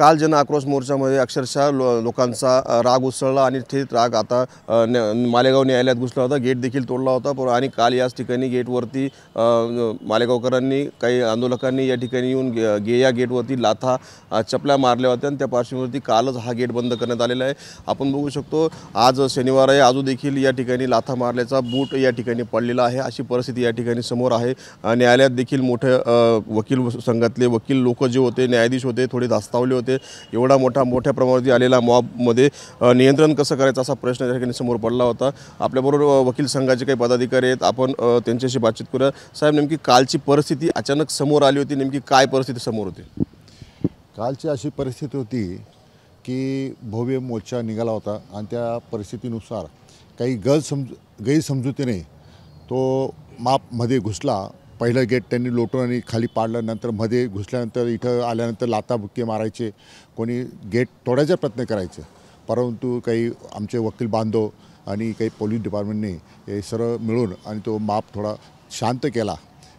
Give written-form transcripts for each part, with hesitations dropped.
काल जन आक्रोश मोर्चामध्ये अक्षरशः लोकांचा राग उसळला आणि थेट राग आता मालेगाव न्यायालयात घुसला होता। गेट देखील तोडला होता आणि काल याच ठिकाणी गेटवरती मालेगावकरांनी काही आंदोलकांनी या ठिकाणी येऊन या गेटवरती लाथा चपल्या मारल्या होत्या आणि त्या पार्श्वभूमीवरती कालच हा गेट बंद करण्यात आलेला आहे। आपण बघू शकतो आज शनिवार आहे, आजू देखील या ठिकाणी लाथा मारल्याचा बूट या ठिकाणी पडलेला आहे। अशी परिस्थिती या ठिकाणी समोर आहे। न्यायालयात देखील मोठे वकील संघातले वकील लोक जे होते, न्यायाधीश होते, थोडे धास्तावले होते। एवढा मोठ्या प्रमाणात आलेला मॉबमध्ये नियंत्रण कसं करायचं असा प्रश्न या ठिकाणी समोर पडला होता। आपल्याबरोबर वकील संघाचे काही पदाधिकारी आहेत, आपण त्यांच्याशी बातचीत करूया। साहेब, नेमकी कालची परिस्थिती अचानक समोर आली होती, नेमकी काय परिस्थिती समोर होती? कालची अशी परिस्थिती होती की भव्य मोर्चा निघाला होता आणि त्या परिस्थितीनुसार काही गैरसमजुतीने तो मापमध्ये घुसला। पहिलं गेट त्यांनी लोटून आणि खाली पाडलं, नंतर मध्ये घुसल्यानंतर इथं आल्यानंतर लाथाबुक्के मारायचे, कोणी गेट तोडायचा प्रयत्न करायचे, परंतु काही आमचे वकील बांधव आणि काही पोलीस डिपार्टमेंटने हे सर्व मिळून आणि तो माप थोडा शांत केला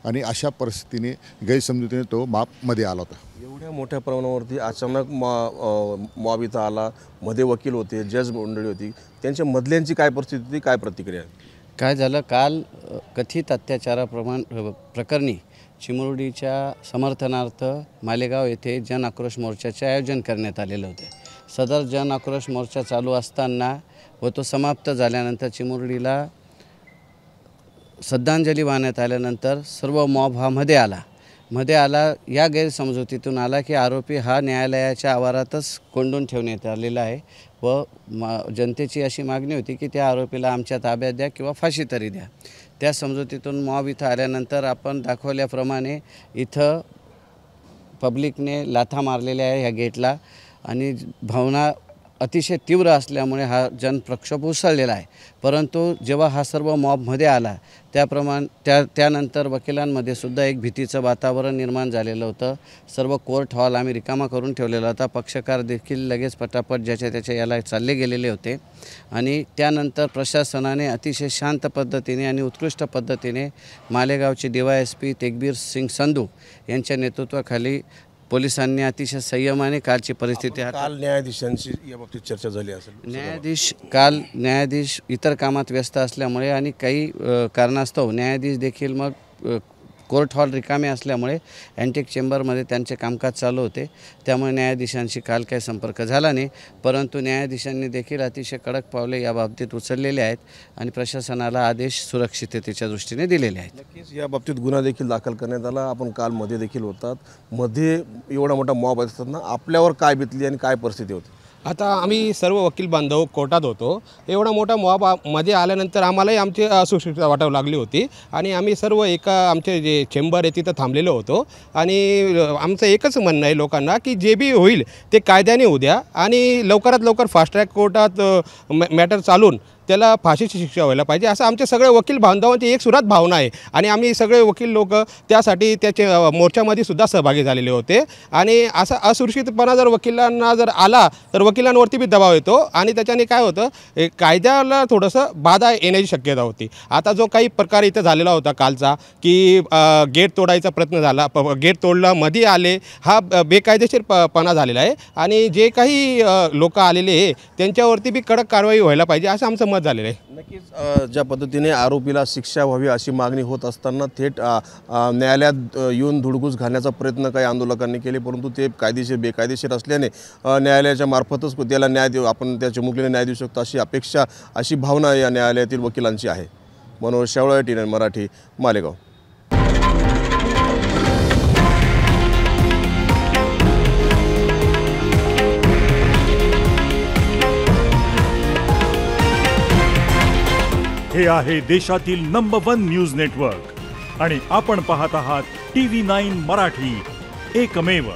आणि अशा परिस्थितीने गैरसमजुतीने तो मापमध्ये आला होता। एवढ्या मोठ्या प्रमाणावरती अचानक मॉब इथं आला, मध्ये वकील होते, जज मंडळी होती, त्यांच्या मधल्यांची काय परिस्थिती होती, काय प्रतिक्रिया? काय झालं, काल कथित प्रकरणी चिमुरडीच्या समर्थनार्थ मालेगाव येथे जन आक्रोश मोर्चाचे आयोजन करण्यात आलेले होते। सदर जन आक्रोश मोर्चा चालू असताना व तो समाप्त झाल्यानंतर चिमुरडीला श्रद्धांजली वाहण्यात आल्यानंतर सर्व मॉब हा मध्ये आला। या गैरसमजुतीतून आला की आरोपी हा न्यायालयाच्या आवारातच कोंडून ठेवण्यात आलेला आहे व जनतेची अशी मागणी होती की त्या आरोपीला आमच्या ताब्यात द्या किंवा फाशी तरी द्या। त्या समजुतीतून मॉब इथं आल्यानंतर आपण दाखवल्याप्रमाणे इथं पब्लिकने लाथा मारलेल्या आहे ह्या गेटला आणि भावना अतिशय तीव्र असल्यामुळे हा जनप्रक्षोभ उसळलेला आहे। परंतु जेव्हा हा सर्व मॉबमध्ये आला त्यानंतर वकिलांमध्ये सुद्धा एक भीतीचं वातावरण निर्माण झालेलं होतं। सर्व कोर्ट हॉल आम्ही रिकामा करून ठेवलेला होता। पक्षकार देखील लगेच पटापट ज्याच्या याला चालले गेलेले होते आणि त्यानंतर प्रशासनाने अतिशय शांत पद्धतीने आणि उत्कृष्ट पद्धतीने मालेगावचे DYSP तेगबीर सिंग संधू यांच्या नेतृत्वाखाली पोलिसांनी अतिशय संयमाने कालची परिस्थिती काल न्यायाधीशांची याबाबतीत चर्चा झाली असेल? न्यायाधीश इतर कामात व्यस्त असल्यामुळे आणि काही कारणास्तव न्यायाधीश देखील मग कोर्ट हॉल रिकामे असल्यामुळे अँटिक चेंबरमध्ये त्यांचे कामकाज चालू होते, त्यामुळे न्यायाधीशांशी काल काही संपर्क झाला नाही। परंतु न्यायाधीशांनी देखील अतिशय कडक पावले याबाबतीत उचललेले आहेत आणि प्रशासनाला आदेश सुरक्षिततेच्या दृष्टीने दिलेले आहेत। नक्कीच या बाबतीत गुन्हा देखील दाखल करण्यात आला। आपण काल मध्ये देखील होतात, मध्ये एवढा मोठा मॉब असताना आपल्यावर काय बितली आणि काय परिस्थिती होती? आता आम्ही सर्व वकील बांधव कोर्टात होतो। एवढा मोठा मॉब मध्ये आल्यानंतर आम्हालाही आमची असुरक्षितता वाटावी लागली होती आणि आम्ही सर्व एका आमचे जे चेंबर आहे तिथं थांबलेलो होतो आणि आमचं एकच म्हणणं आहे लोकांना की जे बी होईल ते कायद्याने होऊ द्या आणि लवकरात लवकर फास्ट ट्रॅक कोर्टात मॅटर चालून त्याला फाशीची शिक्षा व्हायला पाहिजे, असं आमचे सगळे वकील बांधवांची एक सुरात भावना आहे आणि आम्ही सगळे वकील लोक त्यासाठी त्याचे मोर्चामध्ये सुद्धा सहभागी झालेले होते। आणि असा असुरक्षितपणा जर वकिलांना जर आला तर वकिलांवरती बी दबाव येतो आणि त्याच्याने काय होतं, कायद्याला थोडंसं बाधा येण्याची शक्यता होती। आता जो काही प्रकार इथं झालेला होता कालचा की गेट तोडायचा प्रयत्न झाला, गेट तोडला, मध्ये आले, हा बेकायदेशीरपणा झालेला आहे आणि जे काही लोक आलेले आहे त्यांच्यावरती बी कडक कारवाई व्हायला पाहिजे असं आमचं मत झालेलं आहे। नक्कीच ज्या पद्धतीने आरोपीला शिक्षा व्हावी अशी मागणी होत असताना थेट न्यायालयात येऊन धुडगूस घालण्याचा प्रयत्न काही आंदोलकांनी केले, परंतु ते बेकायदेशीर असल्याने न्यायालयाच्या मार्फतच त्याला न्याय देऊ, आपण त्या चिमुकलीला न्याय देऊ शकतो अशी अपेक्षा, अशी भावना या न्यायालयातील वकिलांची आहे। मनोज शेवळे, TN मराठी, मालेगाव। हे आहे देशातील नंबर 1 न्यूज नेटवर्क आणि आपण पाहत आहात TV9 मराठी, एकमेव।